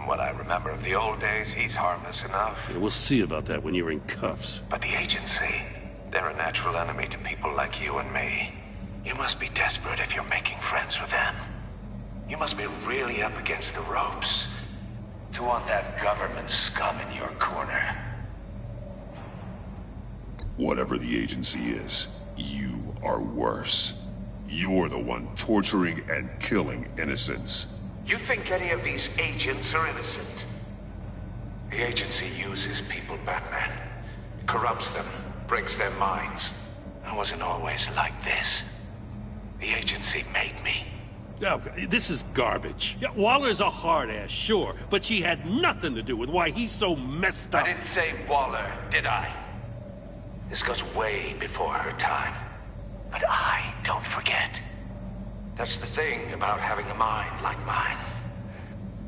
From what I remember of the old days, he's harmless enough. Yeah, we'll see about that when you're in cuffs. But the agency, they're a natural enemy to people like you and me. You must be desperate if you're making friends with them. You must be really up against the ropes to want that government scum in your corner. Whatever the agency is, you are worse. You're the one torturing and killing innocents. You think any of these agents are innocent? The agency uses people, Batman. Corrupts them, breaks their minds. I wasn't always like this. The agency made me. Oh, this is garbage. Yeah, Waller's a hard-ass, sure, but she had nothing to do with why he's so messed up. I didn't say Waller, did I? This goes way before her time. But I don't forget. That's the thing about having a mind like mine.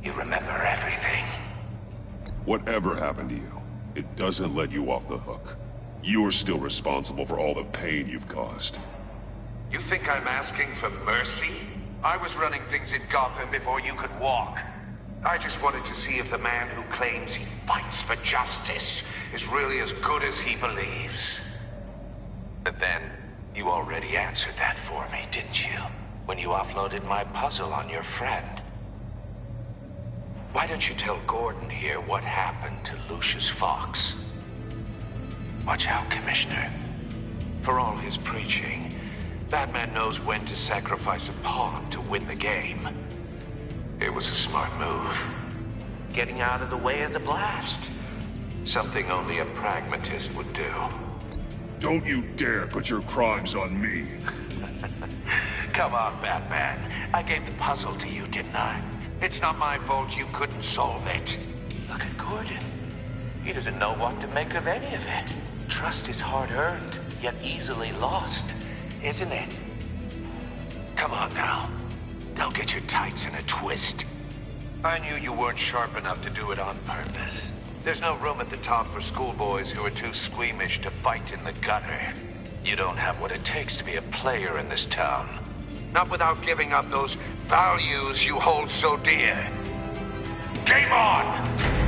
You remember everything. Whatever happened to you, it doesn't let you off the hook. You're still responsible for all the pain you've caused. You think I'm asking for mercy? I was running things in Gotham before you could walk. I just wanted to see if the man who claims he fights for justice is really as good as he believes. But then, you already answered that for me, didn't you? When you offloaded my puzzle on your friend. Why don't you tell Gordon here what happened to Lucius Fox? Watch out, Commissioner. For all his preaching, Batman knows when to sacrifice a pawn to win the game. It was a smart move. Getting out of the way of the blast. Something only a pragmatist would do. Don't you dare put your crimes on me. Come on, Batman. I gave the puzzle to you, didn't I? It's not my fault you couldn't solve it. Look at Gordon. He doesn't know what to make of any of it. Trust is hard-earned, yet easily lost, isn't it? Come on now. Don't get your tights in a twist. I knew you weren't sharp enough to do it on purpose. There's no room at the top for schoolboys who are too squeamish to fight in the gutter. You don't have what it takes to be a player in this town. Not without giving up those values you hold so dear. Game on!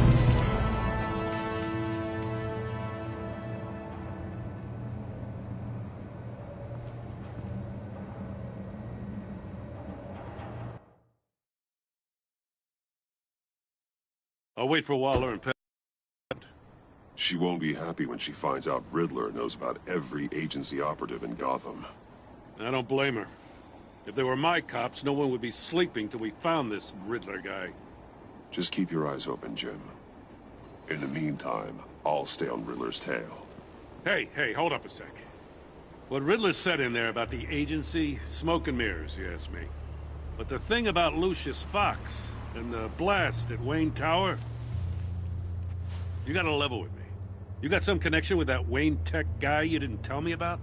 I'll wait for Waller and Pet. She won't be happy when she finds out Riddler knows about every agency operative in Gotham. I don't blame her. If they were my cops, no one would be sleeping till we found this Riddler guy. Just keep your eyes open, Jim. In the meantime, I'll stay on Riddler's tail. Hey, hold up a sec. What Riddler said in there about the agency, smoke and mirrors, you ask me. But the thing about Lucius Fox and the blast at Wayne Tower, you gotta level with me. You got some connection with that Wayne Tech guy you didn't tell me about?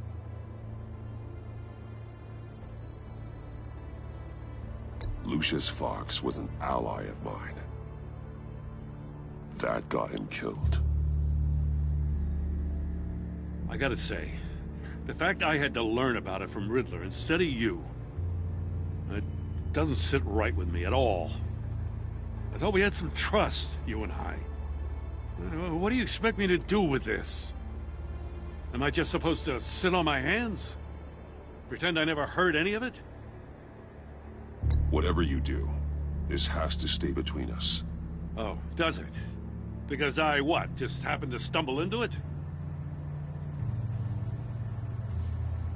Lucius Fox was an ally of mine. That got him killed. I gotta say, the fact I had to learn about it from Riddler instead of you, it doesn't sit right with me at all. I thought we had some trust, you and I. What do you expect me to do with this? Am I just supposed to sit on my hands? Pretend I never heard any of it? Whatever you do, this has to stay between us. Oh, does it? Because I, what, just happened to stumble into it?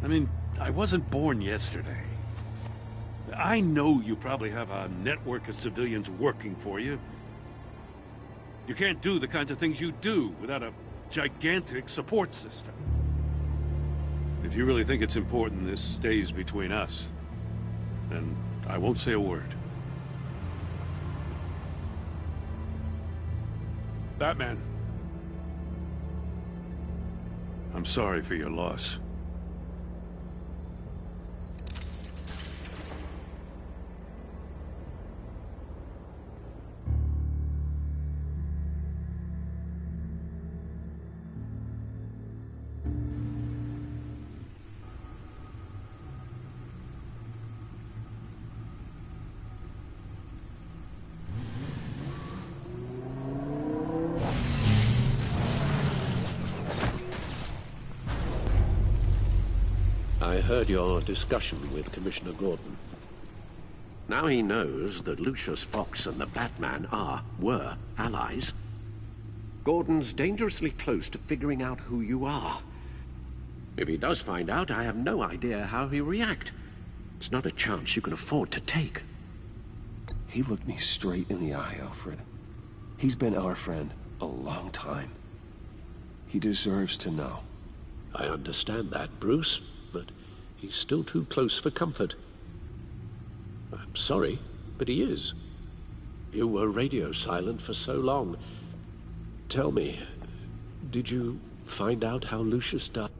I mean, I wasn't born yesterday. I know you probably have a network of civilians working for you. You can't do the kinds of things you do without a gigantic support system. If you really think it's important this stays between us, then I won't say a word. Batman. I'm sorry for your loss. I heard your discussion with Commissioner Gordon. Now he knows that Lucius Fox and the Batman were allies. Gordon's dangerously close to figuring out who you are. If he does find out, I have no idea how he'll react. It's not a chance you can afford to take. He looked me straight in the eye, Alfred. He's been our friend a long time. He deserves to know. I understand that, Bruce, but he's still too close for comfort. I'm sorry, but he is. You were radio silent for so long. Tell me, did you find out how Lucius died?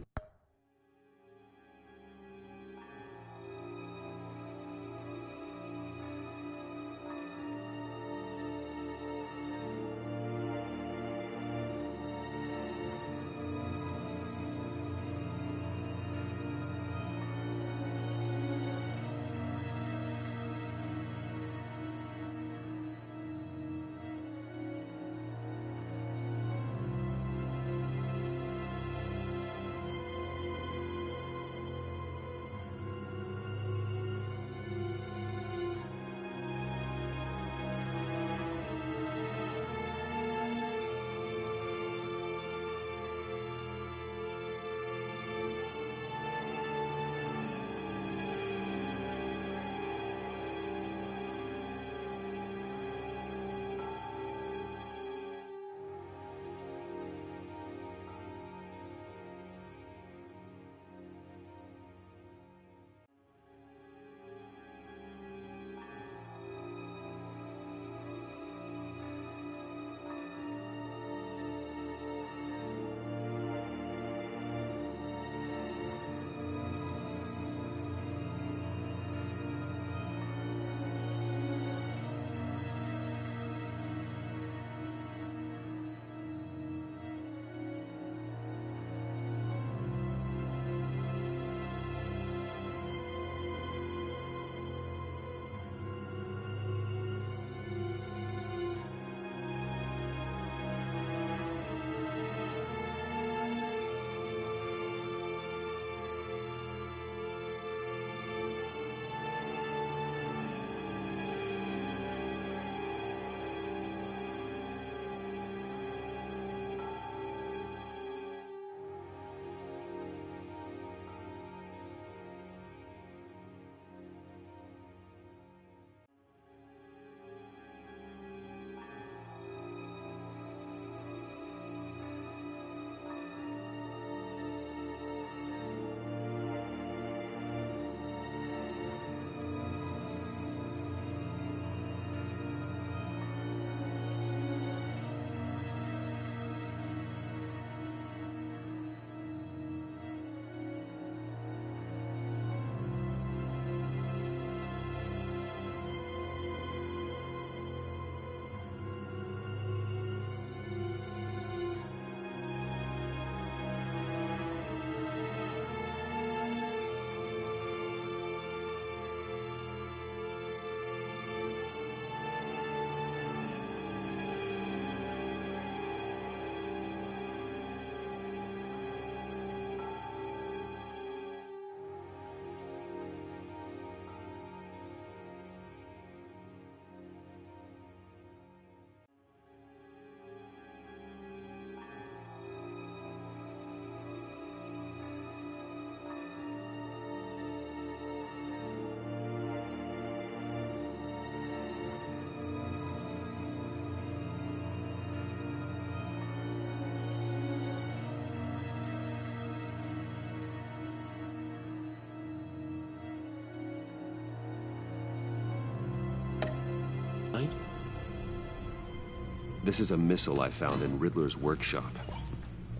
This is a missile I found in Riddler's workshop.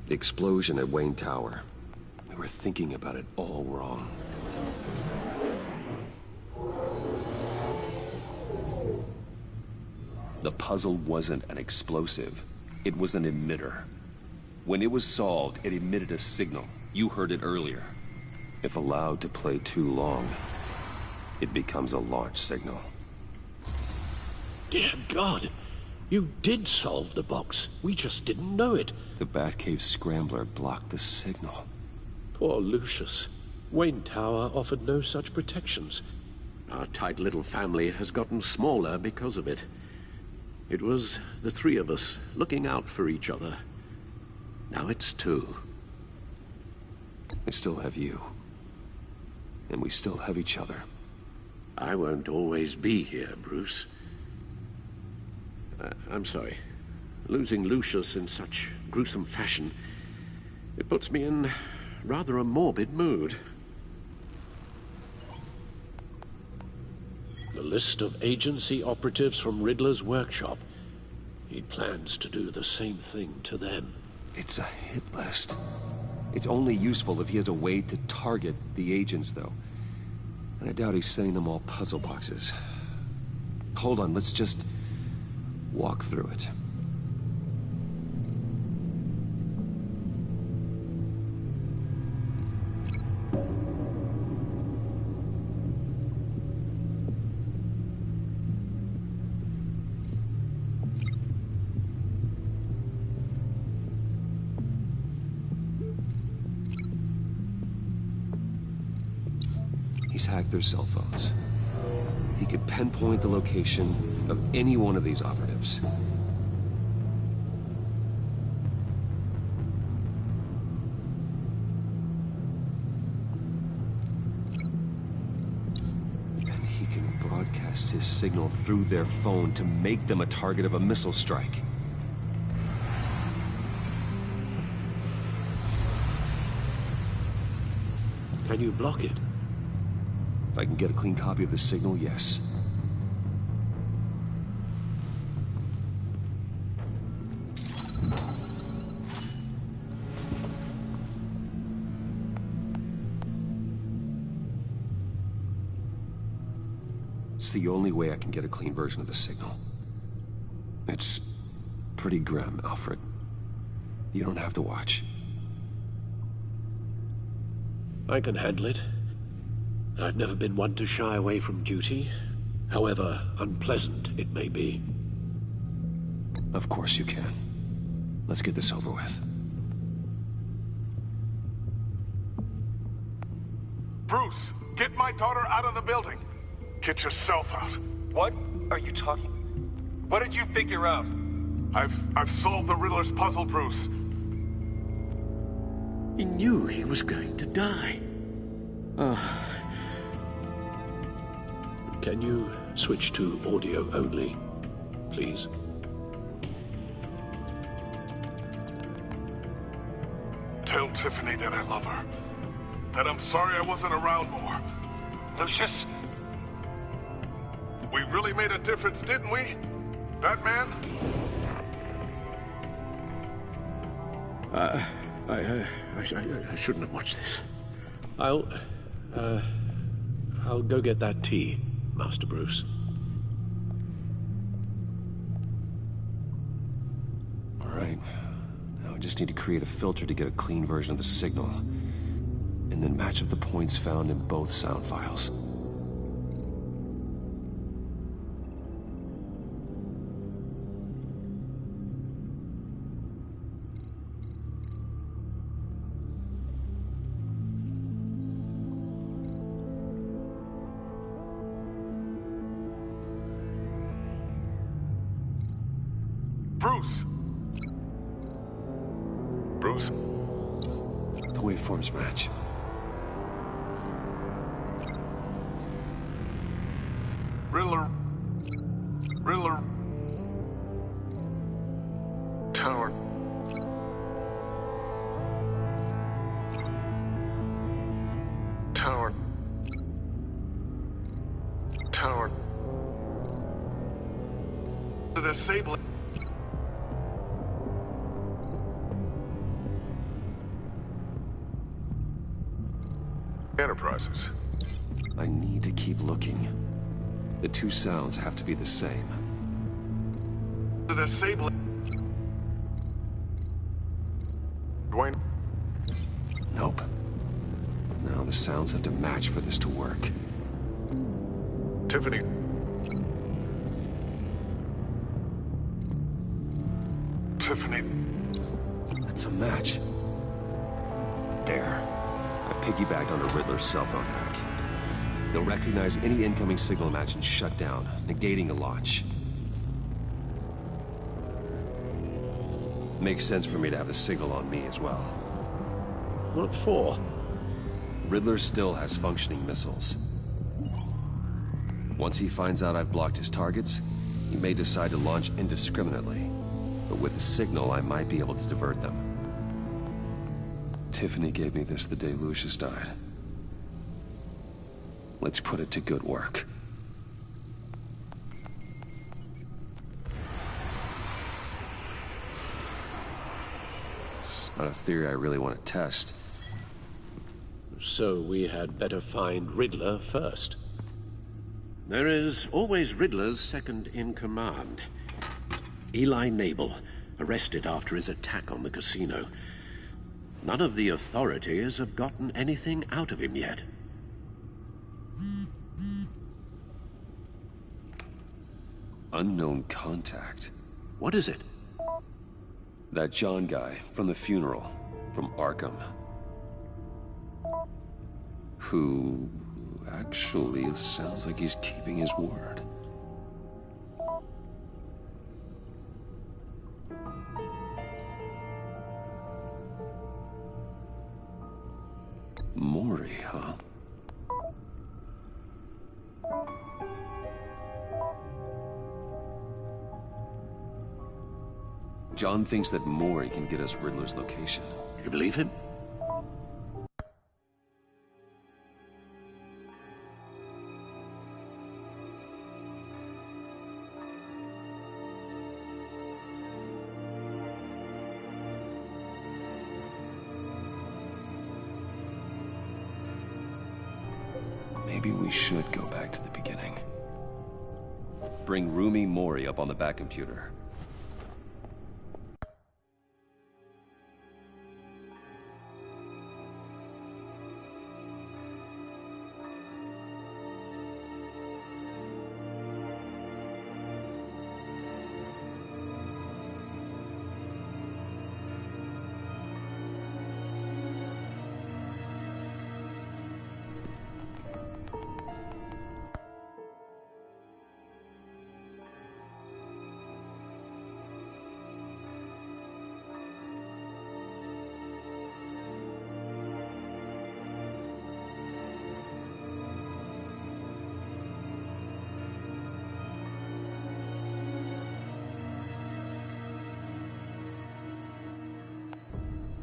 The explosion at Wayne Tower. We were thinking about it all wrong. The puzzle wasn't an explosive. It was an emitter. When it was solved, it emitted a signal. You heard it earlier. If allowed to play too long, it becomes a launch signal. Dear God! You did solve the box. We just didn't know it. The Batcave Scrambler blocked the signal. Poor Lucius. Wayne Tower offered no such protections. Our tight little family has gotten smaller because of it. It was the three of us looking out for each other. Now it's two. I still have you. And we still have each other. I won't always be here, Bruce. I'm sorry. Losing Lucius in such gruesome fashion, it puts me in rather a morbid mood. The list of agency operatives from Riddler's workshop. He plans to do the same thing to them. It's a hit list. It's only useful if he has a way to target the agents, though. And I doubt he's sending them all puzzle boxes. Hold on, let's just walk through it. He's hacked their cell phones. He could pinpoint the location of any one of these operatives. And he can broadcast his signal through their phone to make them a target of a missile strike. Can you block it? If I can get a clean copy of the signal, yes. It's the only way I can get a clean version of the signal. It's pretty grim, Alfred. You don't have to watch. I can handle it. I've never been one to shy away from duty, however unpleasant it may be. Of course you can. Let's get this over with. Bruce, get my daughter out of the building. Get yourself out. What are you talking? What did you figure out? I've solved the Riddler's puzzle, Bruce. He knew he was going to die. Can you switch to audio only, please? Tell Tiffany that I love her. That I'm sorry I wasn't around more. Lucius? We really made a difference, didn't we? Batman? I shouldn't have watched this. I'll go get that tea, Master Bruce. All right. Now we just need to create a filter to get a clean version of the signal. And then match up the points found in both sound files. Bruce! Bruce? The waveforms match. Riddler. Tower. The disabling. Enterprises. I need to keep looking. The two sounds have to be the same. The disabling. Dwayne. Nope. Now the sounds have to match for this to work. Tiffany. Tiffany. That's a match. There. I've piggybacked onto Riddler's cell phone hack. They'll recognize any incoming signal match and shut down, negating a launch. Makes sense for me to have the signal on me as well. What for? Riddler still has functioning missiles. Once he finds out I've blocked his targets, he may decide to launch indiscriminately. But with the signal, I might be able to divert them. Tiffany gave me this the day Lucius died. Let's put it to good work. It's not a theory I really want to test. So we had better find Riddler first. There is always Riddler's second in command. Eli Nabel, arrested after his attack on the casino. None of the authorities have gotten anything out of him yet. Unknown contact. What is it? That John guy from the funeral, from Arkham. Who actually sounds like he's keeping his word. Mori, huh? John thinks that Mori can get us Riddler's location. You believe him? Maybe we should go back to the beginning. Bring Rumi Mori up on the back computer.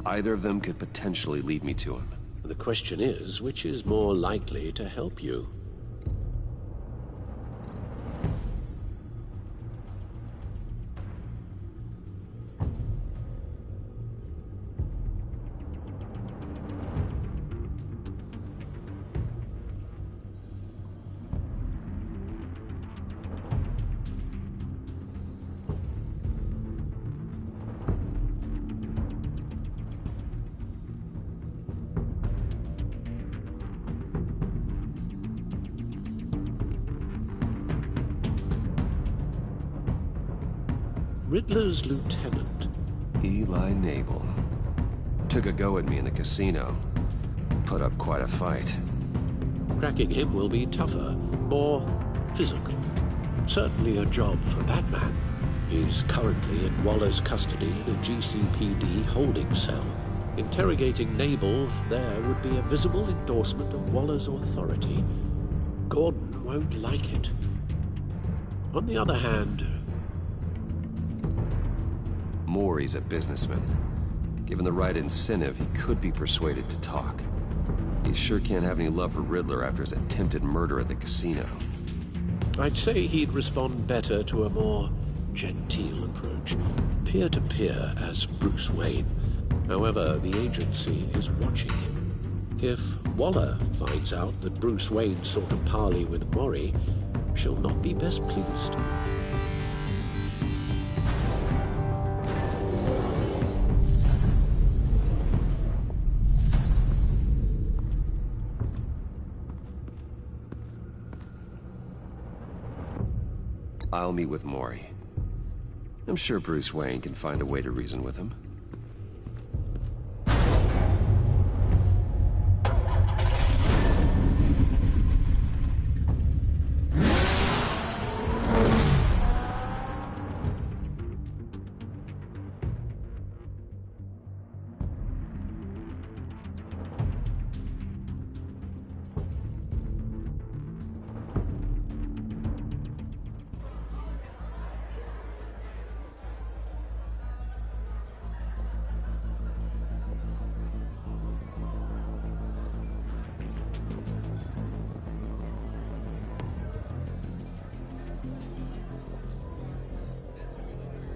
Either of them could potentially lead me to him. The question is, which is more likely to help you? Riddler's lieutenant. Eli Nabel. Took a go at me in the casino. Put up quite a fight. Cracking him will be tougher, more physical. Certainly a job for Batman. He's currently in Waller's custody in a GCPD holding cell. Interrogating Nabel there would be a visible endorsement of Waller's authority. Gordon won't like it. On the other hand, Mori's a businessman. Given the right incentive, he could be persuaded to talk. He sure can't have any love for Riddler after his attempted murder at the casino. I'd say he'd respond better to a more genteel approach, peer-to-peer as Bruce Wayne. However, the agency is watching him. If Waller finds out that Bruce Wayne sought a parley with Mori, she'll not be best pleased. I'll meet with Mori. I'm sure Bruce Wayne can find a way to reason with him.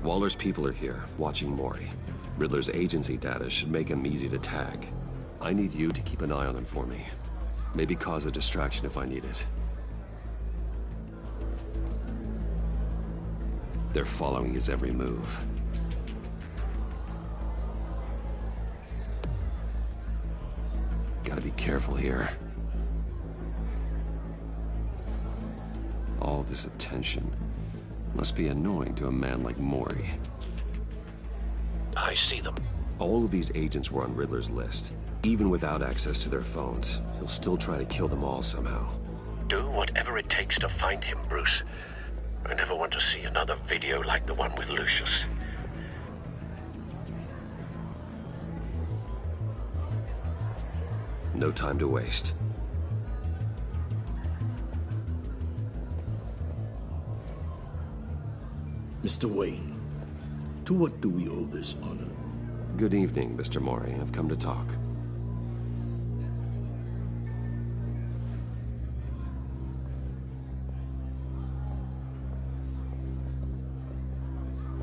Waller's people are here, watching Mori. Riddler's agency data should make him easy to tag. I need you to keep an eye on him for me. Maybe cause a distraction if I need it. They're following his every move. Gotta be careful here. All this attention must be annoying to a man like Mori. I see them. All of these agents were on Riddler's list. Even without access to their phones, he'll still try to kill them all somehow. Do whatever it takes to find him, Bruce. I never want to see another video like the one with Lucius. No time to waste. Mr. Wayne, to what do we owe this honor? Good evening, Mr. Mori. I've come to talk.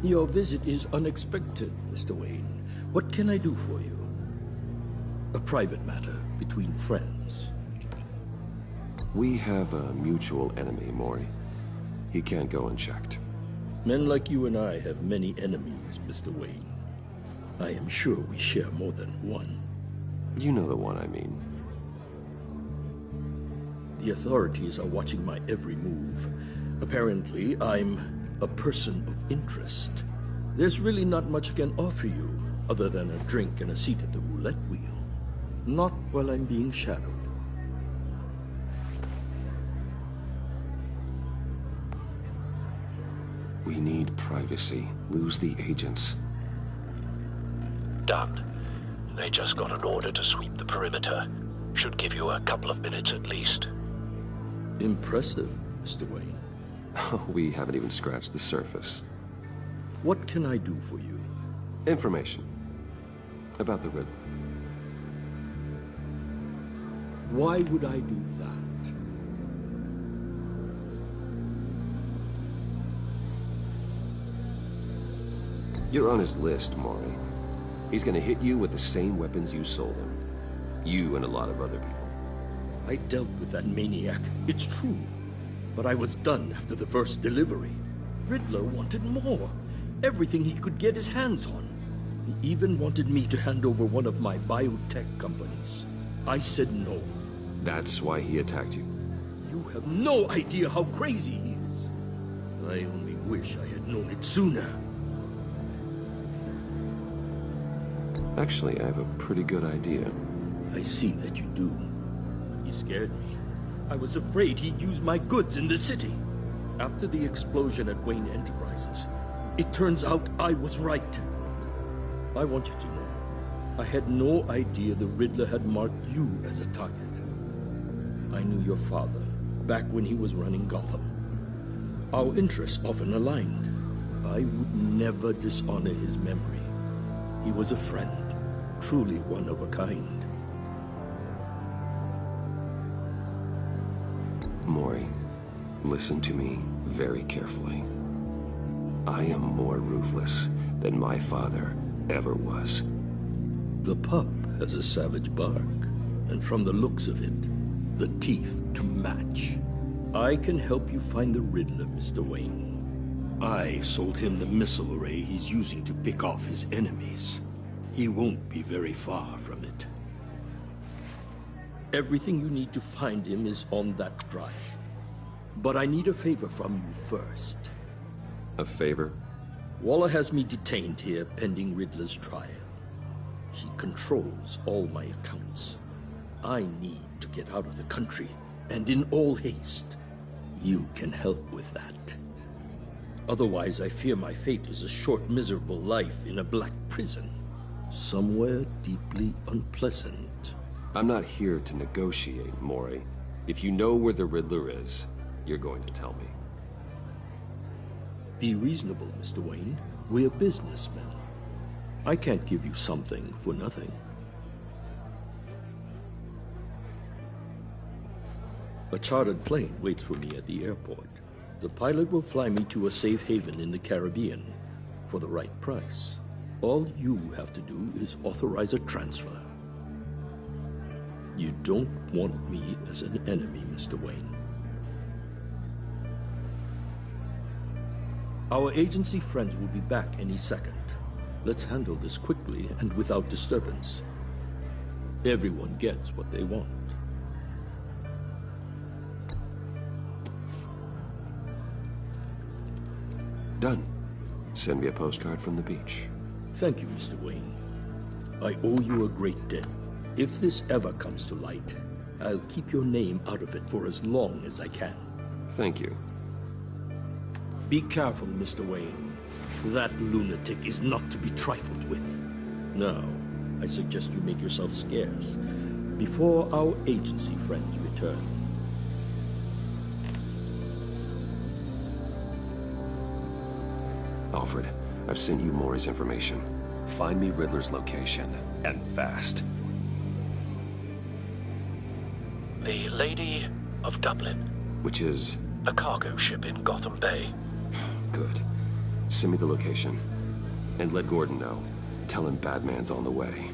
Your visit is unexpected, Mr. Wayne. What can I do for you? A private matter between friends. We have a mutual enemy, Mori. He can't go unchecked. Men like you and I have many enemies, Mr. Wayne. I am sure we share more than one. You know the one I mean. The authorities are watching my every move. Apparently, I'm a person of interest. There's really not much I can offer you, other than a drink and a seat at the roulette wheel. Not while I'm being shadowed. We need privacy. Lose the agents. Done. They just got an order to sweep the perimeter. Should give you a couple of minutes at least. Impressive, Mr. Wayne. We haven't even scratched the surface. What can I do for you? Information. About the Riddler. Why would I do that? You're on his list, Mori. He's gonna hit you with the same weapons you sold him. You and a lot of other people. I dealt with that maniac, it's true. But I was done after the first delivery. Riddler wanted more. Everything he could get his hands on. He even wanted me to hand over one of my biotech companies. I said no. That's why he attacked you. You have no idea how crazy he is. I only wish I had known it sooner. Actually, I have a pretty good idea. I see that you do. He scared me. I was afraid he'd use my goods in the city. After the explosion at Wayne Enterprises, it turns out I was right. I want you to know, I had no idea the Riddler had marked you as a target. I knew your father, back when he was running Gotham. Our interests often aligned. I would never dishonor his memory. He was a friend, truly one of a kind. Mori, listen to me very carefully. I am more ruthless than my father ever was. The pup has a savage bark, and from the looks of it, the teeth to match. I can help you find the Riddler, Mr. Wayne. I sold him the missile array he's using to pick off his enemies. He won't be very far from it. Everything you need to find him is on that drive. But I need a favor from you first. A favor? Waller has me detained here pending Riddler's trial. He controls all my accounts. I need to get out of the country, and in all haste. You can help with that. Otherwise, I fear my fate is a short, miserable life in a black prison. Somewhere deeply unpleasant. I'm not here to negotiate, Mori. If you know where the Riddler is, you're going to tell me. Be reasonable, Mr. Wayne. We're businessmen. I can't give you something for nothing. A chartered plane waits for me at the airport. The pilot will fly me to a safe haven in the Caribbean. for the right price. All you have to do is authorize a transfer. You don't want me as an enemy, Mr. Wayne. Our agency friends will be back any second. Let's handle this quickly and without disturbance. Everyone gets what they want. Done. Send me a postcard from the beach. Thank you, Mr. Wayne. I owe you a great debt. If this ever comes to light, I'll keep your name out of it for as long as I can. Thank you. Be careful, Mr. Wayne. That lunatic is not to be trifled with. Now, I suggest you make yourself scarce before our agency friends return. Alfred, I've sent you Maury's information. Find me Riddler's location, and fast. The Lady of Dublin. Which is? A cargo ship in Gotham Bay. Good. Send me the location. And let Gordon know. Tell him Batman's on the way.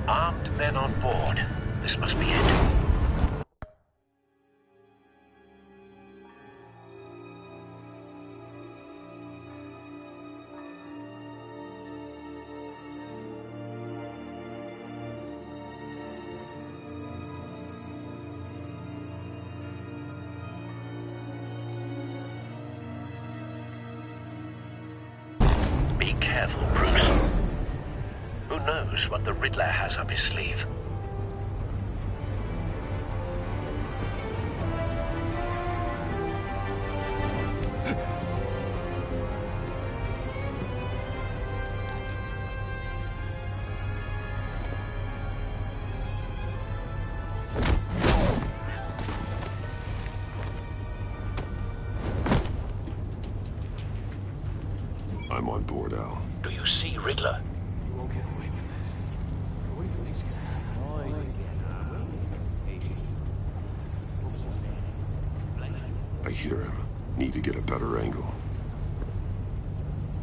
Armed men on board. This must be it. Be careful, Bruce. Who knows what the Riddler has up his sleeve? I'm on board, Al. Do you see Riddler? You won't get away with this. What do you think's gonna happen? Noise again. What was his name? I hear him. Need to get a better angle.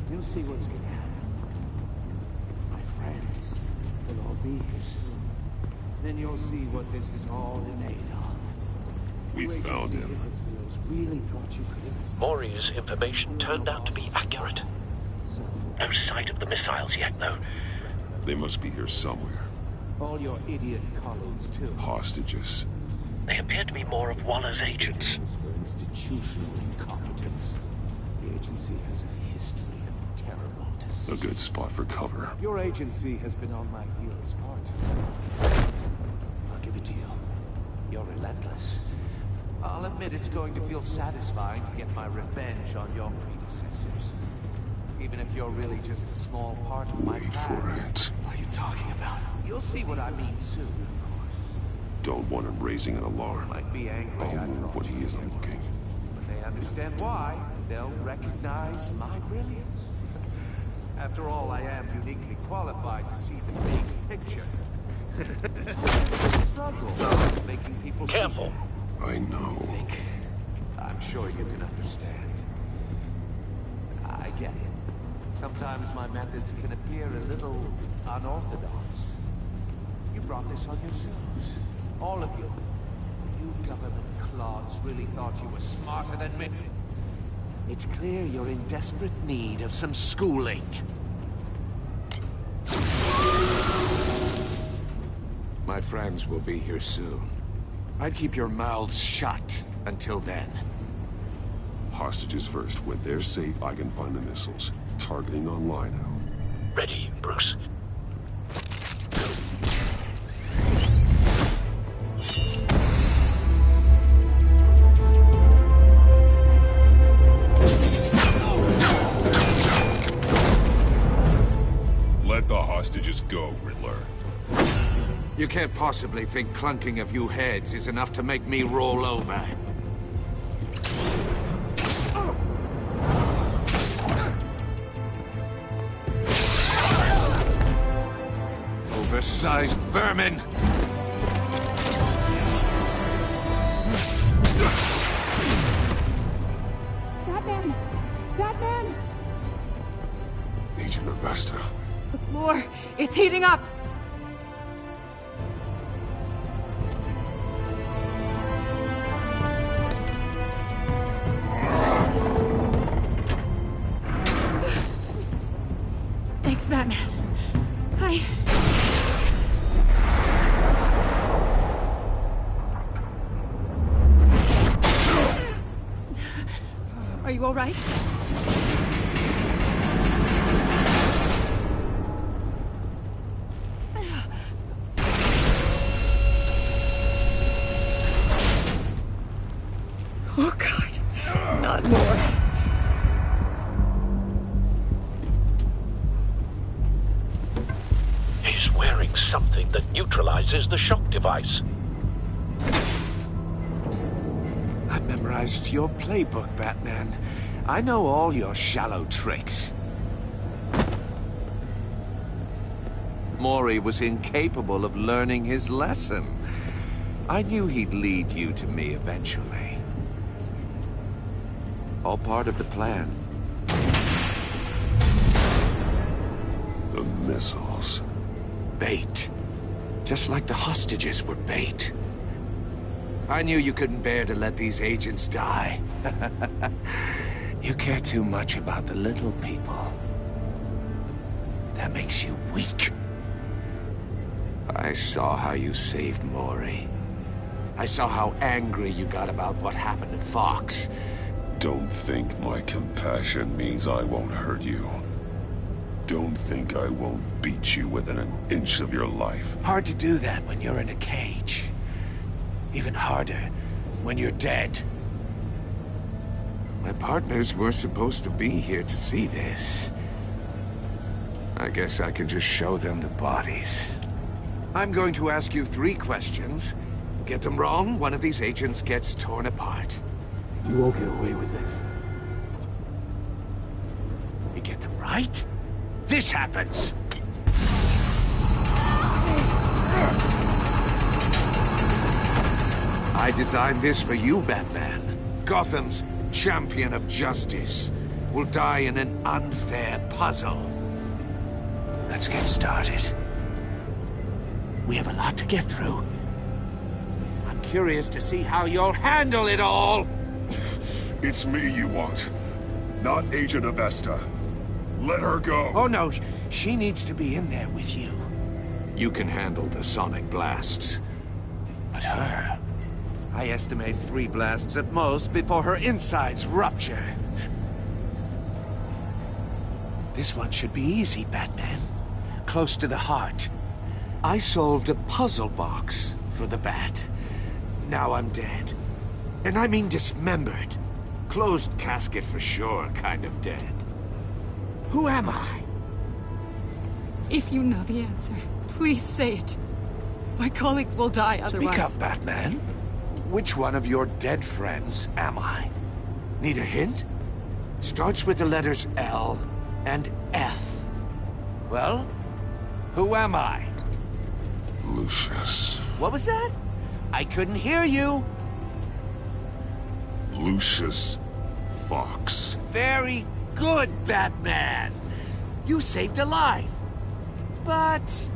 You'll see what's gonna happen. My friends, they'll all be here soon. Then you'll see what this is all in aid of. We found him. Really thought you could insult. Maury's information turned out to be accurate. No sight of the missiles yet, though. They must be here somewhere. All your idiot colleagues, too. Hostages. They appear to be more of Waller's agents. For institutional incompetence. The agency has a history of terrible A decisions. good spot for cover. Your agency has been on my heels far too long. I'll give it to you. You're relentless. I'll admit it's going to feel satisfying to get my revenge on your predecessors. Even if you're really just a small part of my Wait plan. for it. What are you talking about? You'll see what I mean soon, of course. Don't want him raising an alarm. Might be angry I'll I move brought when he you isn't here. looking. When they understand why, they'll recognize my brilliance. After all, I am uniquely qualified to see the big picture. It's always a struggle making people Careful. see. I know. Think. I'm sure you can understand. I get it. Sometimes my methods can appear a little unorthodox. You brought this on yourselves. All of you. You government clods really thought you were smarter than me. It's clear you're in desperate need of some schooling. My friends will be here soon. I'd keep your mouths shut until then. Hostages first. When they're safe, I can find the missiles. Targeting on Lino. Ready, Bruce. Let the hostages go, Riddler. You can't possibly think clunking a few heads is enough to make me roll over. Oversized vermin! Batman! Batman! Agent Avesta. The floor, it's heating up! Thanks, Batman. Are you all right? Oh, God. Not more. He's wearing something that neutralizes the shock device. I've memorized your playbook, Batman. I know all your shallow tricks. Mori was incapable of learning his lesson. I knew he'd lead you to me eventually. All part of the plan. The missiles. Bait. Just like the hostages were bait. I knew you couldn't bear to let these agents die. You care too much about the little people. That makes you weak. I saw how you saved Mori. I saw how angry you got about what happened to Fox. Don't think my compassion means I won't hurt you. Don't think I won't beat you within an inch of your life. Hard to do that when you're in a cage. Even harder when you're dead. My partners were supposed to be here to see this. I guess I can just show them the bodies. I'm going to ask you 3 questions. Get them wrong, one of these agents gets torn apart. You won't get away with this. You get them right, this happens! I designed this for you, Batman. Gotham's champion of justice will die in an unfair puzzle. Let's get started. We have a lot to get through. I'm curious to see how you'll handle it all! It's me you want, not Agent Avesta. Let her go. Oh no, she needs to be in there with you. You can handle the sonic blasts. But her... I estimate 3 blasts at most before her insides rupture. This one should be easy, Batman. Close to the heart. I solved a puzzle box for the Bat. Now I'm dead. And I mean dismembered. Closed casket for sure, kind of dead. Who am I? If you know the answer, please say it. My colleagues will die otherwise. Speak up, Batman. Which one of your dead friends am I? Need a hint? Starts with the letters L and F. Well, who am I? Lucius. What was that? I couldn't hear you. Lucius Fox. Very good, Batman. You saved a life. But...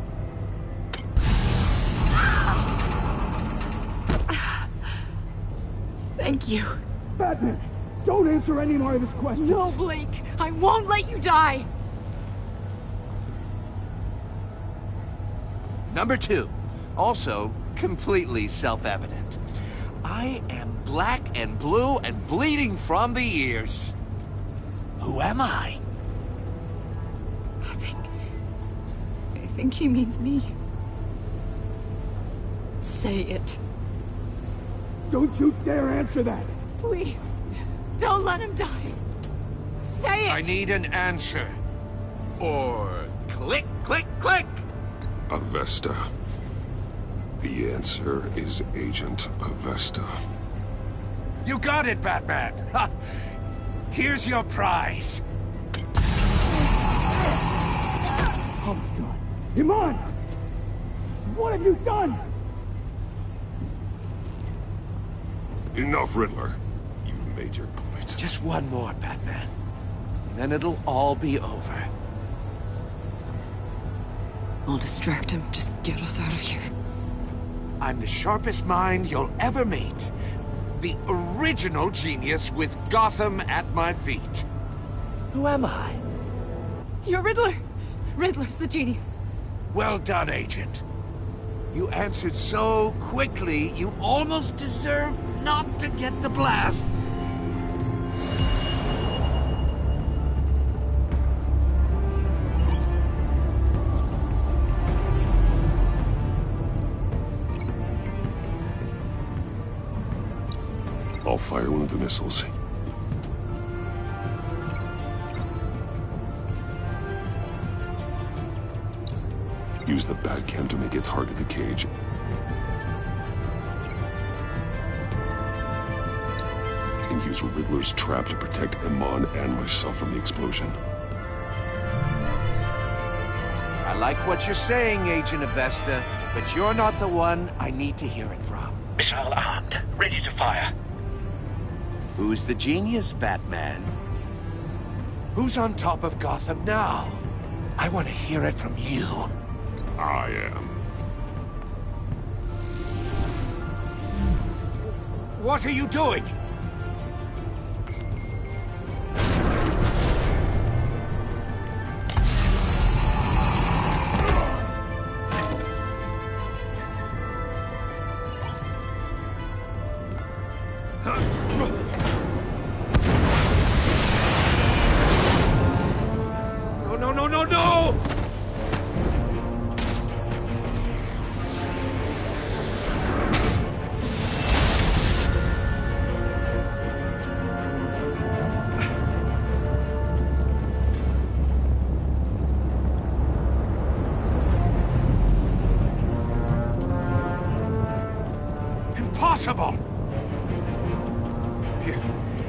Thank you. Batman! Don't answer any more of his questions. No, Blake. I won't let you die. Number 2. Also completely self-evident. I am black and blue and bleeding from the ears. Who am I? I think he means me. Say it. Don't you dare answer that! Please. Don't let him die. Say it! I need an answer. Or click, click, click! Avesta. The answer is Agent Avesta. You got it, Batman! Ha. Here's your prize. Oh my god. Iman! What have you done? Enough, Riddler. You made your point. Just one more, Batman. And then it'll all be over. I'll distract him. Just get us out of here. I'm the sharpest mind you'll ever meet. The original genius with Gotham at my feet. Who am I? You're Riddler. Riddler's the genius. Well done, Agent. You answered so quickly, you almost deserve not to get the blast. I'll fire one of the missiles. Use the Batcam to make it target the cage. And use Riddler's trap to protect Iman and myself from the explosion. I like what you're saying, Agent Avesta, but you're not the one I need to hear it from. Missile armed, ready to fire. Who's the genius, Batman? Who's on top of Gotham now? I want to hear it from you. I am. What are you doing? No! Impossible!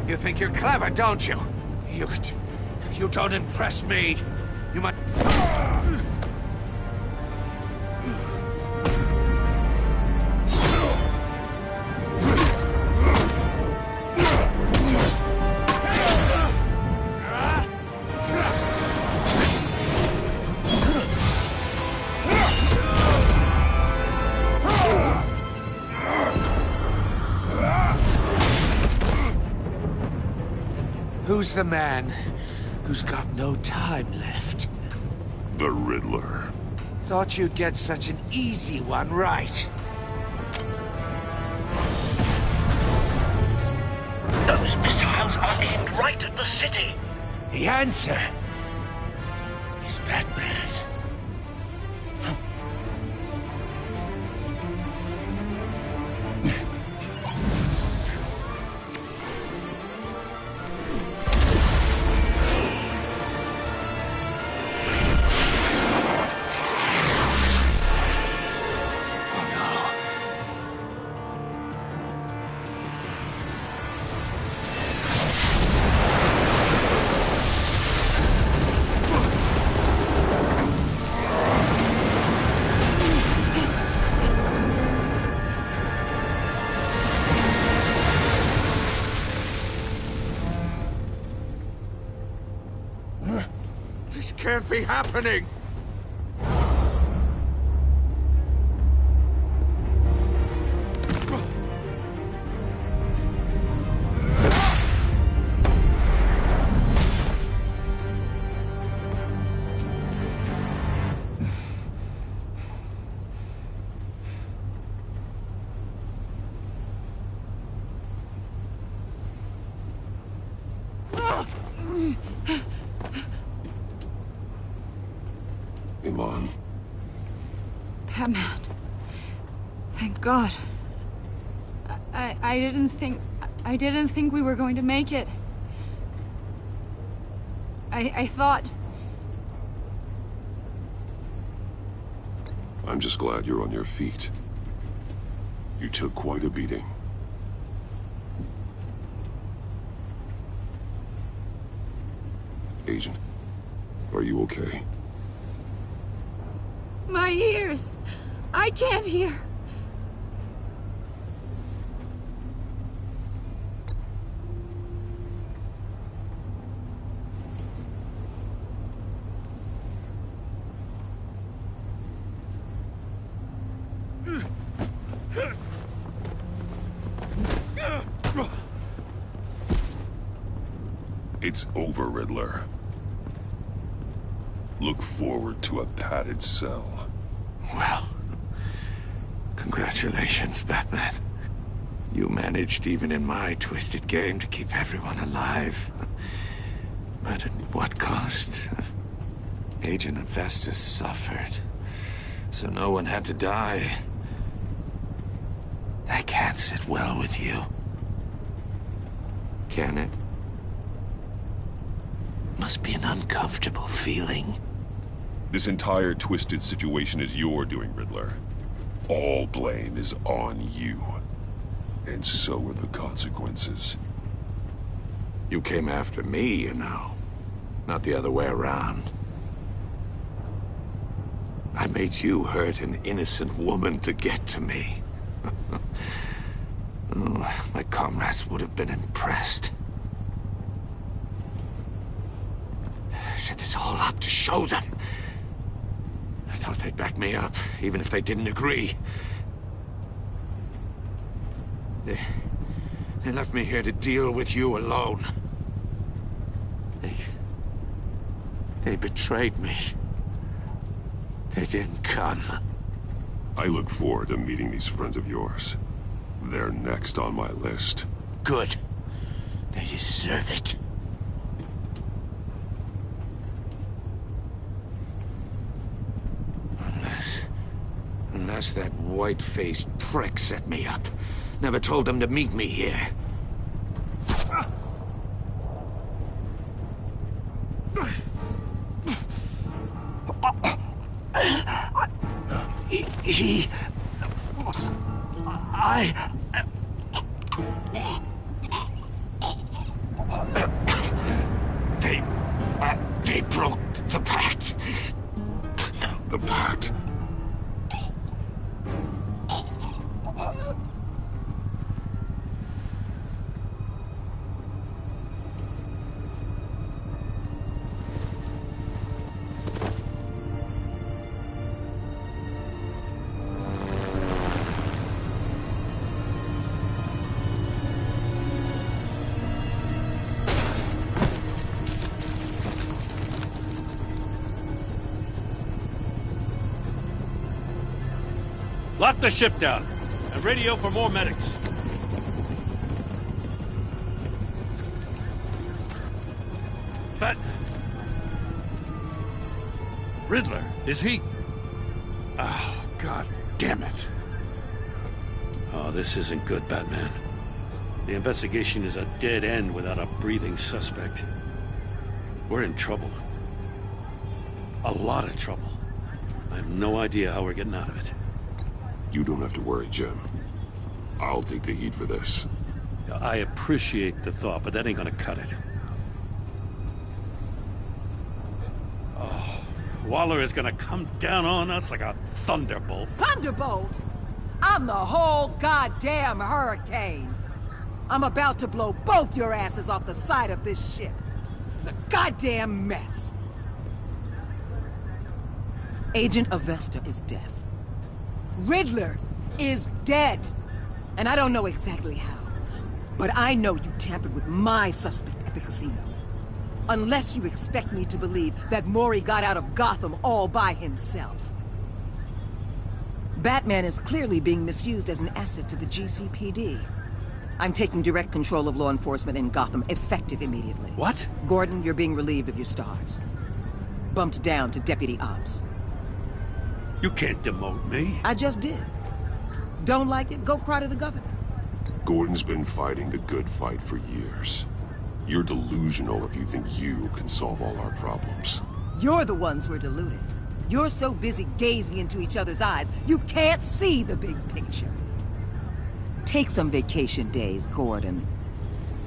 You think you're clever, don't you? You don't impress me. You might... Who's the man who's got no time left? The Riddler. Thought you'd get such an easy one right. Those missiles are aimed right at the city. The answer is Batman. This can't be happening! Iman. Batman. Thank God. I didn't think we were going to make it. I thought... I'm just glad you're on your feet. You took quite a beating. Agent, are you okay? My ears! I can't hear! It's over, Riddler. Look forward to a padded cell. Well, congratulations, Batman. You managed, even in my twisted game, to keep everyone alive. But at what cost? Agent Avestus suffered, so no one had to die. That can't sit well with you. Can it? Must be an uncomfortable feeling. This entire twisted situation is your doing, Riddler. All blame is on you. And so are the consequences. You came after me, you know. Not the other way around. I made you hurt an innocent woman to get to me. Oh, my comrades would have been impressed. Set this all up to show them. I thought they'd back me up, even if they didn't agree. They left me here to deal with you alone. They betrayed me. They didn't come. I look forward to meeting these friends of yours. They're next on my list. Good. They deserve it. Unless that white-faced prick set me up. Never told them to meet me here. They broke the pact. The pact? Lock the ship down, and radio for more medics. But... Riddler, is he... Oh, God damn it. Oh, this isn't good, Batman. The investigation is a dead end without a breathing suspect. We're in trouble. A lot of trouble. I have no idea how we're getting out of it. You don't have to worry, Jim. I'll take the heat for this. I appreciate the thought, but that ain't gonna cut it. Oh, Waller is gonna come down on us like a thunderbolt. Thunderbolt? I'm the whole goddamn hurricane. I'm about to blow both your asses off the side of this ship. This is a goddamn mess. Agent Avesta is deaf. Riddler is dead. And I don't know exactly how. But I know you tampered with my suspect at the casino. Unless you expect me to believe that Mori got out of Gotham all by himself. Batman is clearly being misused as an asset to the GCPD. I'm taking direct control of law enforcement in Gotham, effective immediately. What? Gordon, you're being relieved of your stars. Bumped down to Deputy Ops. You can't demote me. I just did. Don't like it? Go cry to the governor. Gordon's been fighting the good fight for years. You're delusional if you think you can solve all our problems. You're the ones who are deluded. You're so busy gazing into each other's eyes, you can't see the big picture. Take some vacation days, Gordon.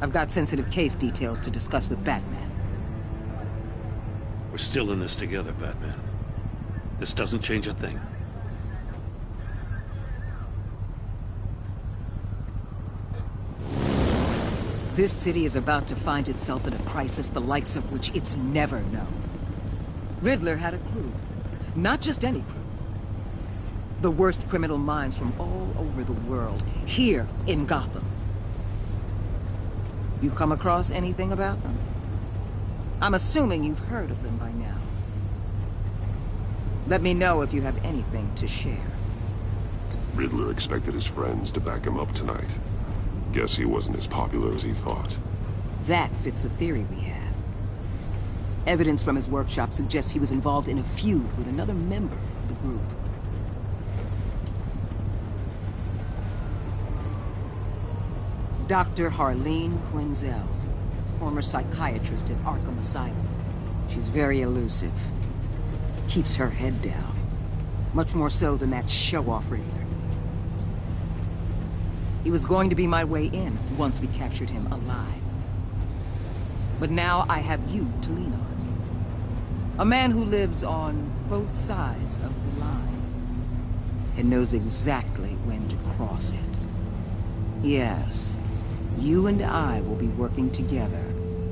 I've got sensitive case details to discuss with Batman. We're still in this together, Batman. This doesn't change a thing. This city is about to find itself in a crisis the likes of which it's never known. Riddler had a crew. Not just any crew. The worst criminal minds from all over the world, here in Gotham. You come across anything about them? I'm assuming you've heard of them by now. Let me know if you have anything to share. Riddler expected his friends to back him up tonight. Guess he wasn't as popular as he thought. That fits a theory we have. Evidence from his workshop suggests he was involved in a feud with another member of the group. Dr. Harleen Quinzel, former psychiatrist at Arkham Asylum. She's very elusive. Keeps her head down. Much more so than that show-off Riddler. He was going to be my way in once we captured him alive. But now I have you to lean on. A man who lives on both sides of the line and knows exactly when to cross it. Yes, you and I will be working together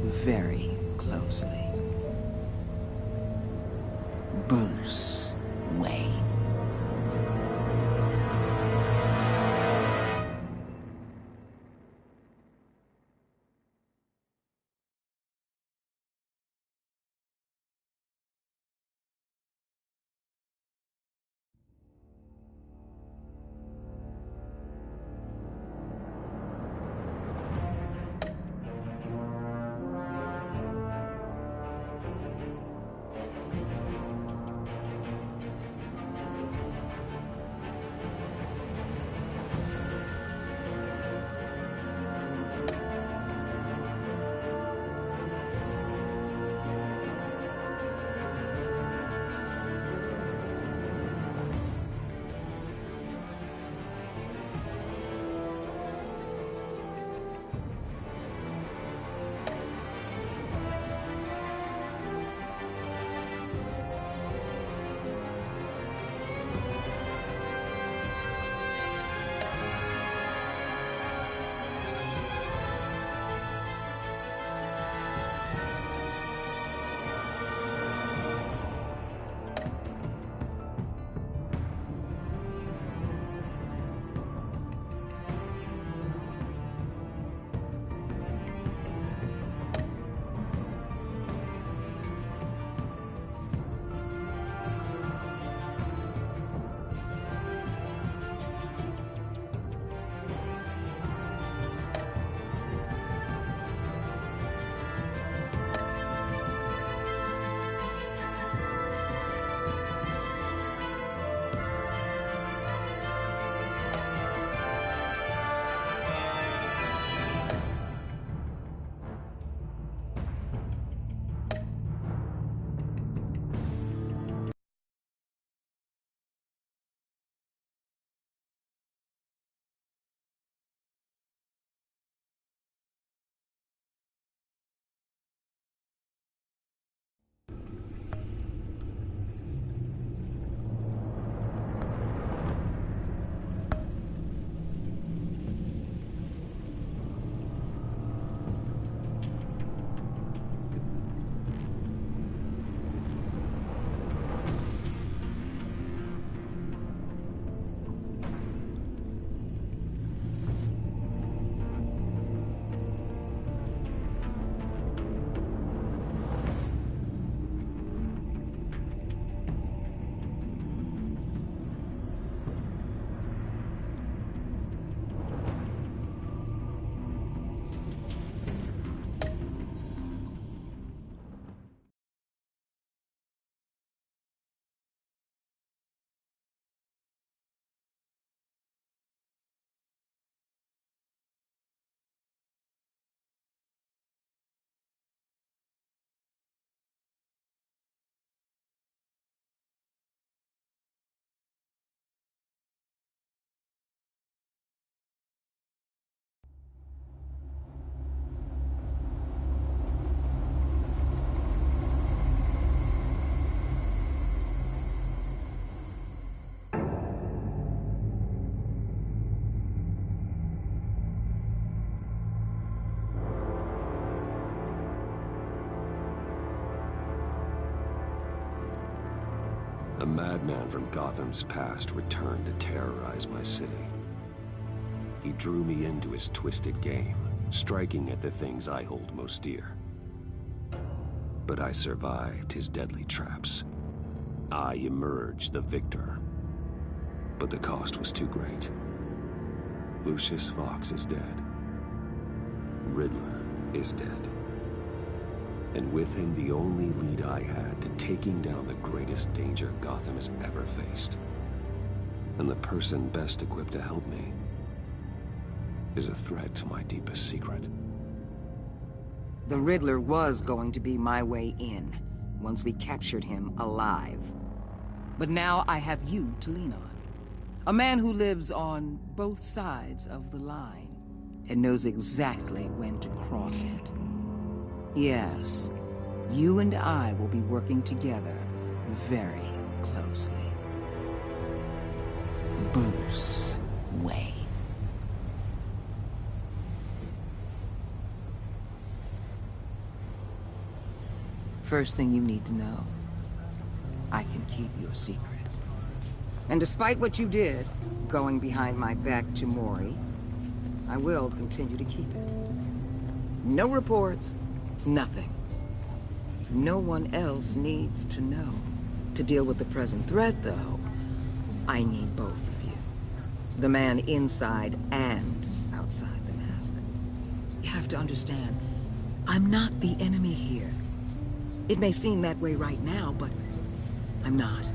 very closely. Bruce Wayne. A madman from Gotham's past returned to terrorize my city. He drew me into his twisted game, striking at the things I hold most dear. But I survived his deadly traps. I emerged the victor. But the cost was too great. Lucius Fox is dead. Riddler is dead. And with him, the only lead I had to taking down the greatest danger Gotham has ever faced. And the person best equipped to help me is a threat to my deepest secret. The Riddler was going to be my way in, once we captured him alive. But now I have you to lean on. A man who lives on both sides of the line, and knows exactly when to cross it. Yes, you and I will be working together very closely. Bruce Wayne. First thing you need to know, I can keep your secret. And despite what you did, going behind my back to Mori, I will continue to keep it. No reports, nothing. No one else needs to know. To deal with the present threat, though, I need both of you. The man inside and outside the mask. You have to understand, I'm not the enemy here. It may seem that way right now, but I'm not.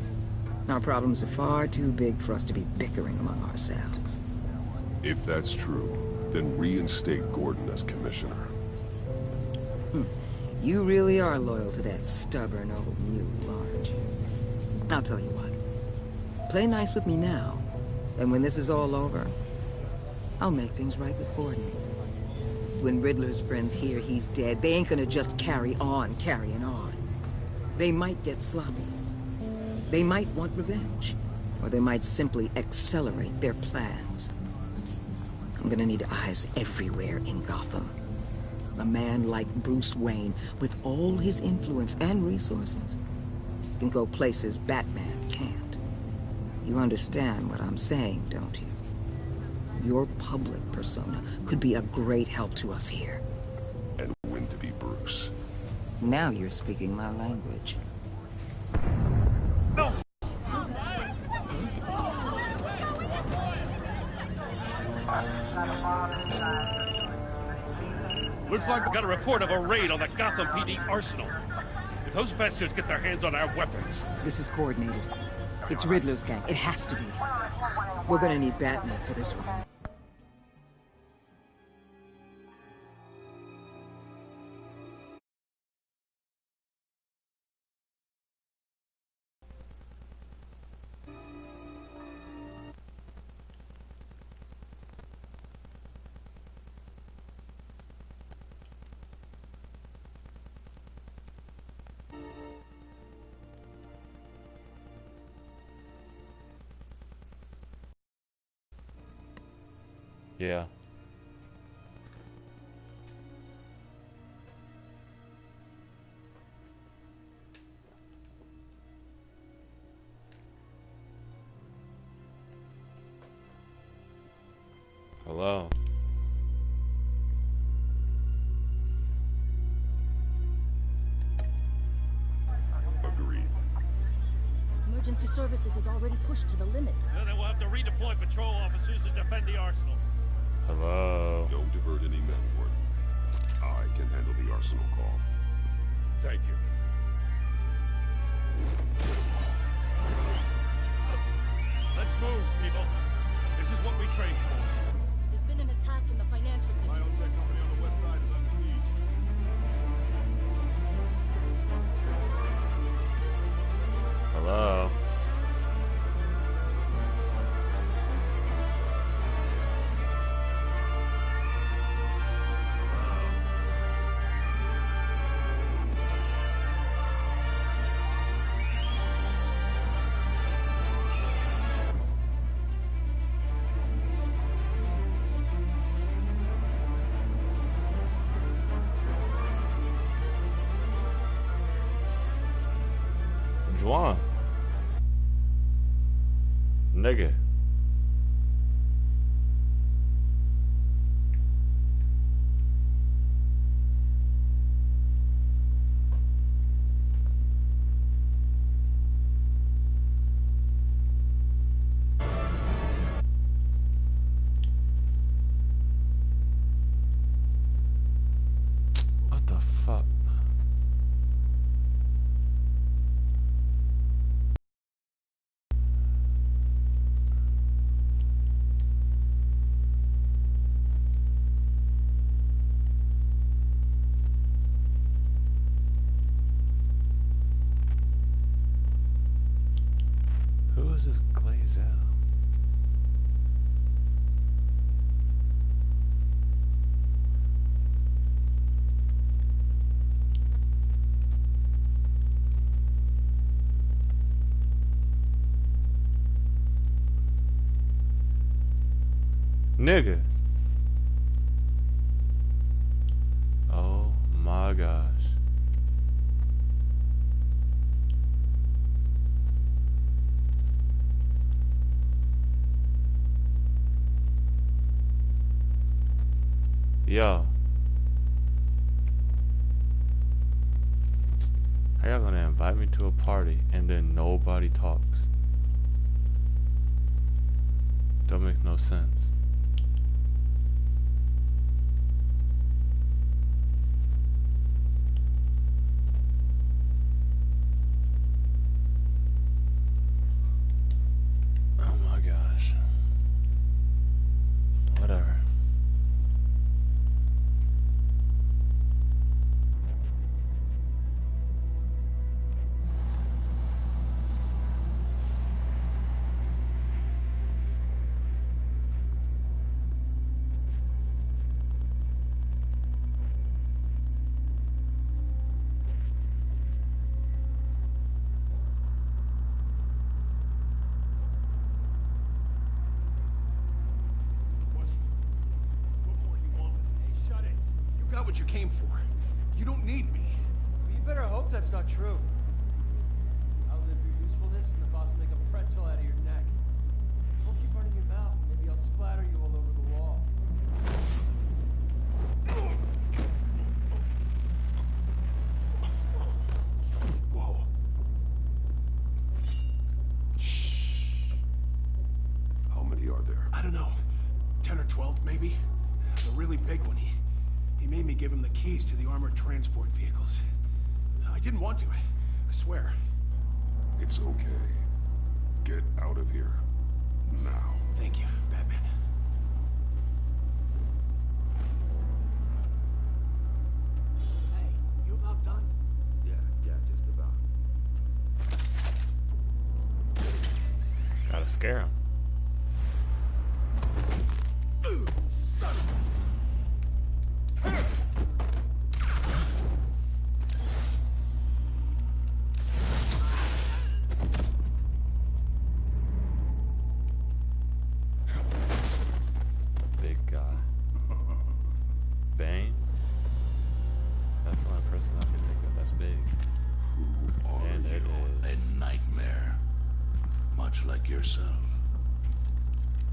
Our problems are far too big for us to be bickering among ourselves. If that's true, then reinstate Gordon as commissioner. You really are loyal to that stubborn old mule, aren't you? I'll tell you what. Play nice with me now, and when this is all over, I'll make things right with Gordon. When Riddler's friends hear he's dead, they ain't gonna just carry on carrying on. They might get sloppy. They might want revenge, or they might simply accelerate their plans. I'm gonna need eyes everywhere in Gotham. A man like Bruce Wayne, with all his influence and resources, can go places Batman can't. You understand what I'm saying, don't you? Your public persona could be a great help to us here. And when to be Bruce. Now you're speaking my language. No! Looks like we got a report of a raid on the Gotham PD arsenal. If those bastards get their hands on our weapons... This is coordinated. It's Riddler's gang. It has to be. We're gonna need Batman for this one. Yeah. Hello. Agreed. Emergency services is already pushed to the limit. Then we'll have to redeploy patrol officers to defend the arsenal. Hello. Don't divert any men, Gordon. I can handle the arsenal call. Thank you. Let's move, people. This is what we trained for. There's been an attack in the financial district. Biotech company on the west side is under siege. Hello. Juan. Nigga. What the fuck? Who is this glazed out? Nigga. Oh my gosh. Yo. How y'all gonna invite me to a party and then nobody talks? Don't make no sense. Oh my gosh. Whatever. Got what you came for. You don't need me. Well, you better hope that's not true. Outlive your usefulness and the boss will make a pretzel out of your neck. Don't keep running your mouth. Maybe I'll splatter you all over the wall. Whoa. How many are there? I don't know. 10 or 12, maybe? The really big one, he made me give him the keys to the armored transport vehicles. I didn't want to, I swear. It's okay. Get out of here. Now. Thank you, Batman. Hey, you about done? Yeah, just about. Gotta scare him. Son of a... Big guy. Bane? That's the only person I can think of that's big. Who are And there it you? is. A nightmare. Much like yourself.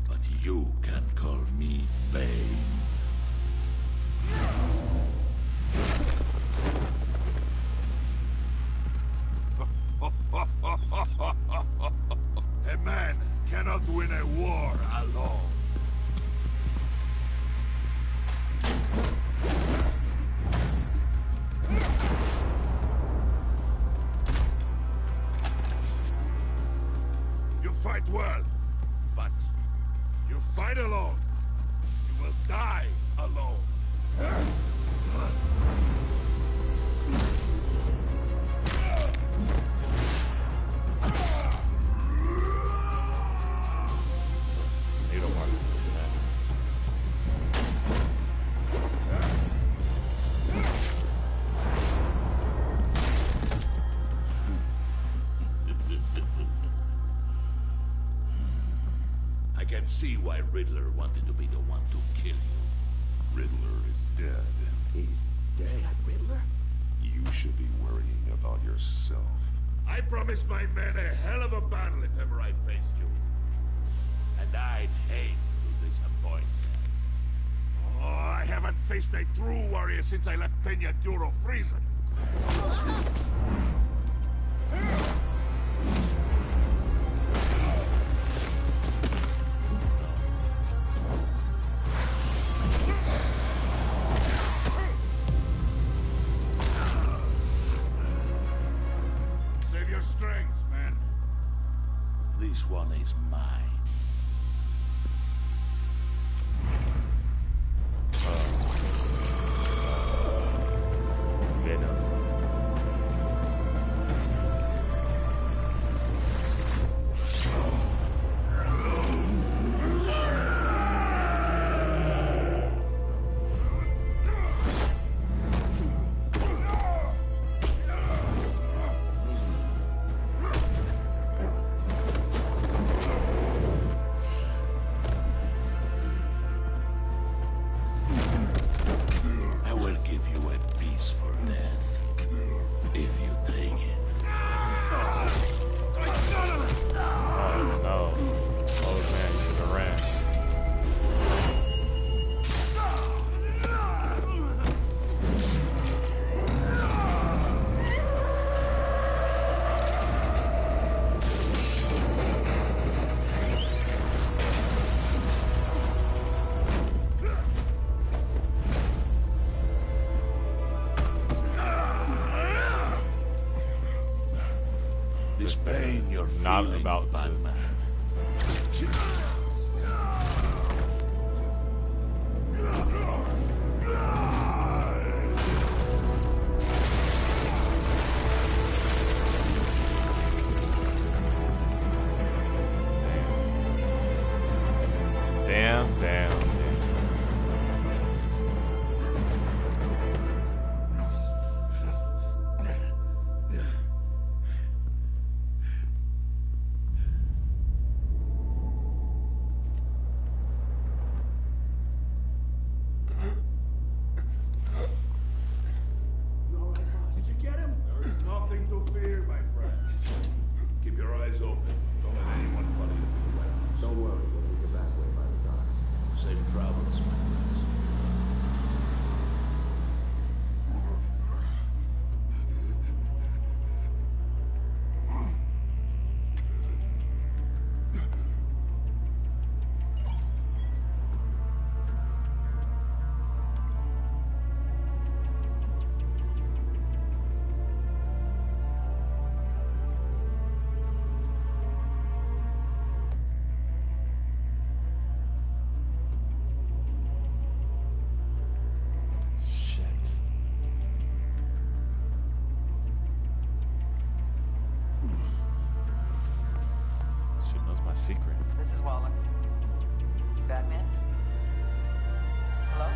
But you can't call me Bane. A man cannot win a war alone. You fight well, but you fight alone. You will die alone. Needle marks. I can see why Riddler wanted to be the one to kill you. Riddler is dead. He's dead? Riddler? You should be worrying about yourself. I promised my men a hell of a battle if ever I faced you. And I'd hate to disappoint. Oh, I haven't faced a true warrior since I left Peña Duro prison. Save your strength, man. This one is mine. This pain you're not feeling, about Batman. Damn. Did you get him? There is nothing to fear, my friend. Keep your eyes open. Don't let anyone follow you to the weapons. Don't worry, we'll take you back way by the docks. Safe travels, my friends. Secret. This is Waller. Batman? Hello?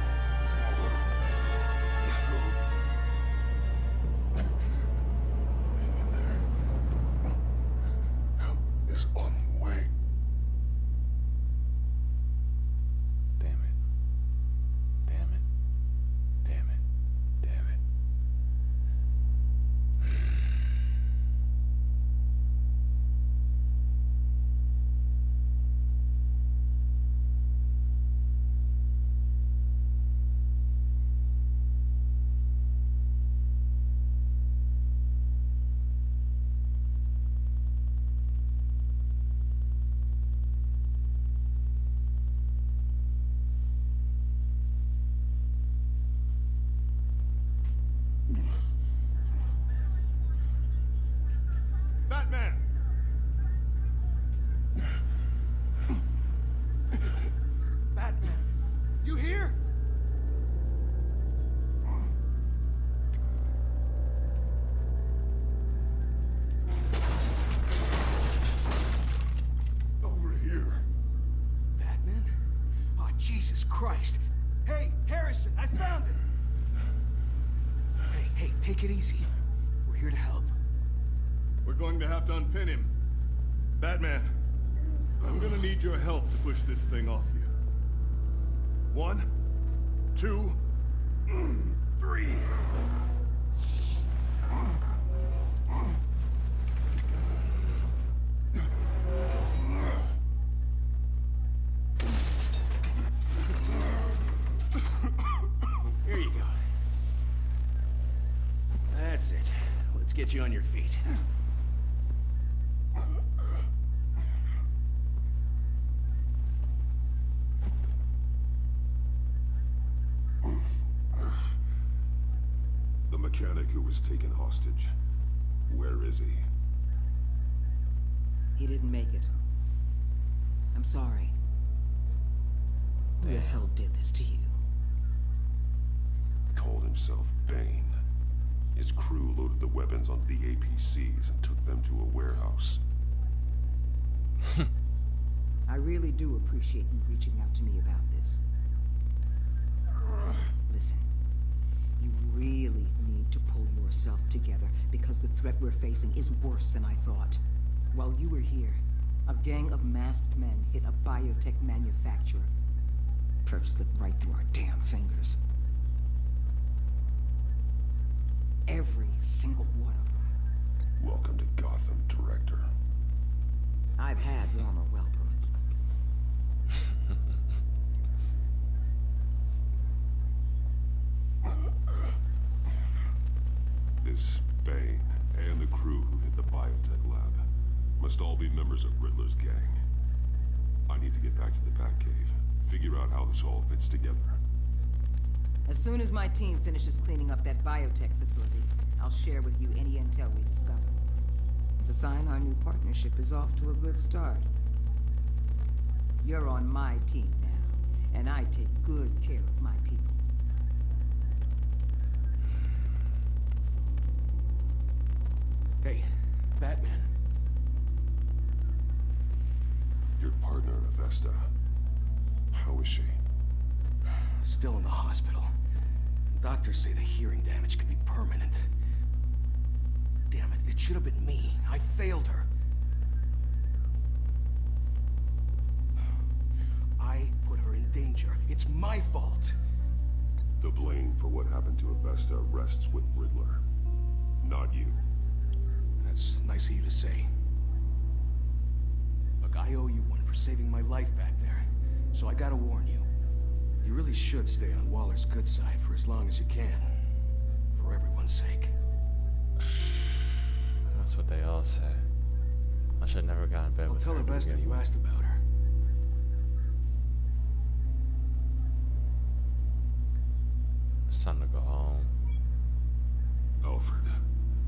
Help is on the way. Damn it. Batman! Batman, you here? Over here. Batman? Oh, Jesus Christ. Hey, Harrison, I found it. Hey, take it easy. We're here to help. We're going to have to unpin him. Batman, I'm gonna need your help to push this thing off you. 1, 2, 3. get you on your feet. The mechanic who was taken hostage. Where is he? He didn't make it. I'm sorry. Who the hell did this to you? Called himself Bane. His crew loaded the weapons onto the APCs and took them to a warehouse. I really do appreciate you reaching out to me about this. Listen, you really need to pull yourself together because the threat we're facing is worse than I thought. While you were here, a gang of masked men hit a biotech manufacturer. Perf slipped right through our damn fingers. Every single one of them. Welcome to Gotham, Director. I've had warmer welcomes. This Bane and the crew who hit the biotech lab must all be members of Riddler's gang. I need to get back to the Batcave, figure out how this all fits together. As soon as my team finishes cleaning up that biotech facility, I'll share with you any intel we discover. It's a sign our new partnership is off to a good start. You're on my team now, and I take good care of my people. Hey, Batman. Your partner, Avesta. How is she? Still in the hospital. Doctors say the hearing damage could be permanent. Damn it, it should have been me. I failed her. I put her in danger. It's my fault. The blame for what happened to Avesta rests with Riddler, not you. That's nice of you to say. Look, I owe you one for saving my life back there, so I gotta warn you. You really should stay on Waller's good side for as long as you can. For everyone's sake. That's what they all say. I should have never gotten in bed with her. I'll tell Avesta you asked about her. It's time to go home. Alfred,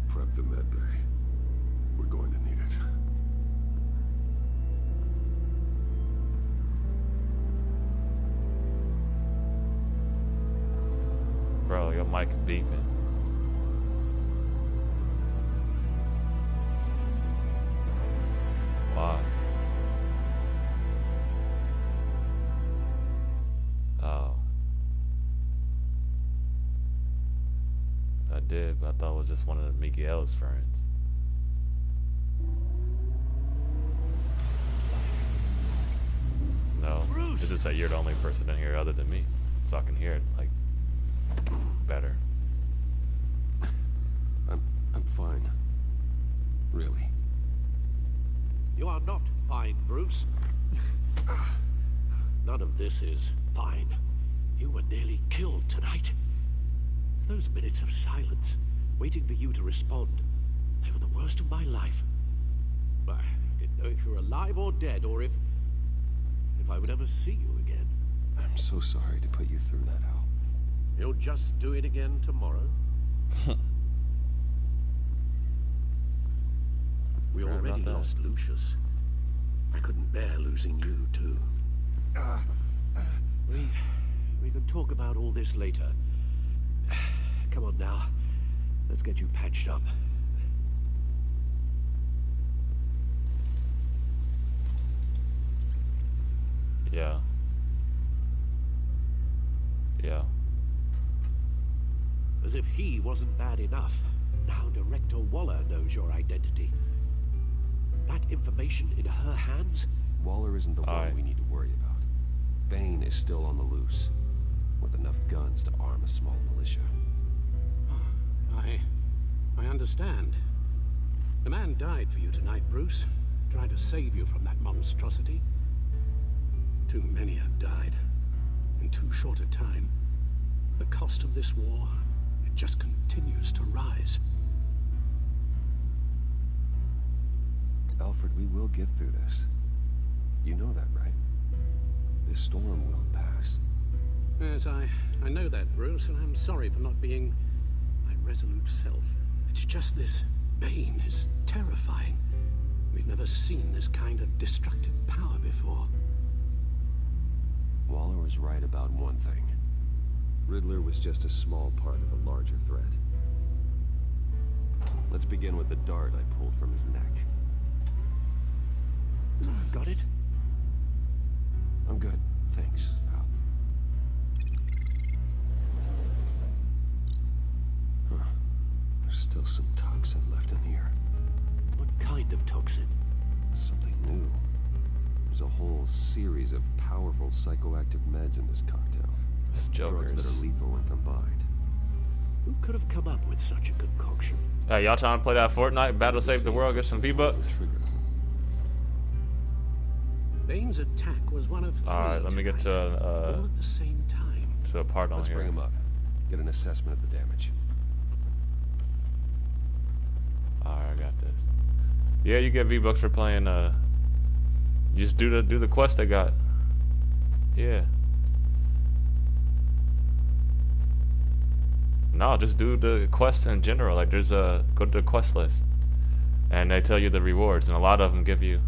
prep the med bay. We're going to need it. Bro, your mic beeping. Why? Oh. I did, but I thought it was just one of Miguel's friends. No, Bruce. it's just that you're the only person in here other than me, so I can hear it, like, better. I'm fine. Really. You are not fine, Bruce. None of this is fine. You were nearly killed tonight. Those minutes of silence, waiting for you to respond, they were the worst of my life. I didn't know if you were alive or dead, or if I would ever see you again. I'm so sorry to put you through that, Al. You'll just do it again tomorrow. We already lost Lucius. I couldn't bear losing you, too. We can talk about all this later. Come on now. Let's get you patched up. Yeah. Yeah. As if he wasn't bad enough. Now Director Waller knows your identity. That information in her hands? Waller isn't the one we need to worry about. Bane is still on the loose, with enough guns to arm a small militia. I understand. The man died for you tonight, Bruce. Trying to save you from that monstrosity. Too many have died. In too short a time. The cost of this war, it just continues to rise. Alfred, we will get through this. You know that, right? This storm will pass. Yes, I know that, Bruce, and I'm sorry for not being my resolute self. It's just this Bane is terrifying. We've never seen this kind of destructive power before. Waller was right about one thing. Riddler was just a small part of a larger threat. Let's begin with the dart I pulled from his neck. Got it? I'm good, thanks, Al. Huh. There's still some toxin left in here. What kind of toxin? Something new. There's a whole series of powerful psychoactive meds in this cocktail. Drugs that are lethal when combined. Who could have come up with such a concoction? Hey, y'all trying to play that Fortnite Battle Save the World, get some V-Bucks? Bane's attack was one of three. Alright, let me get to all at the same time. To a part on Let's here. bring him up. Get an assessment of the damage. Alright, I got this. Yeah, you get V-Bucks for playing just do the quest they got. Yeah. No, just do the quest in general. Like, there's go to the quest list, and they tell you the rewards, and a lot of them give you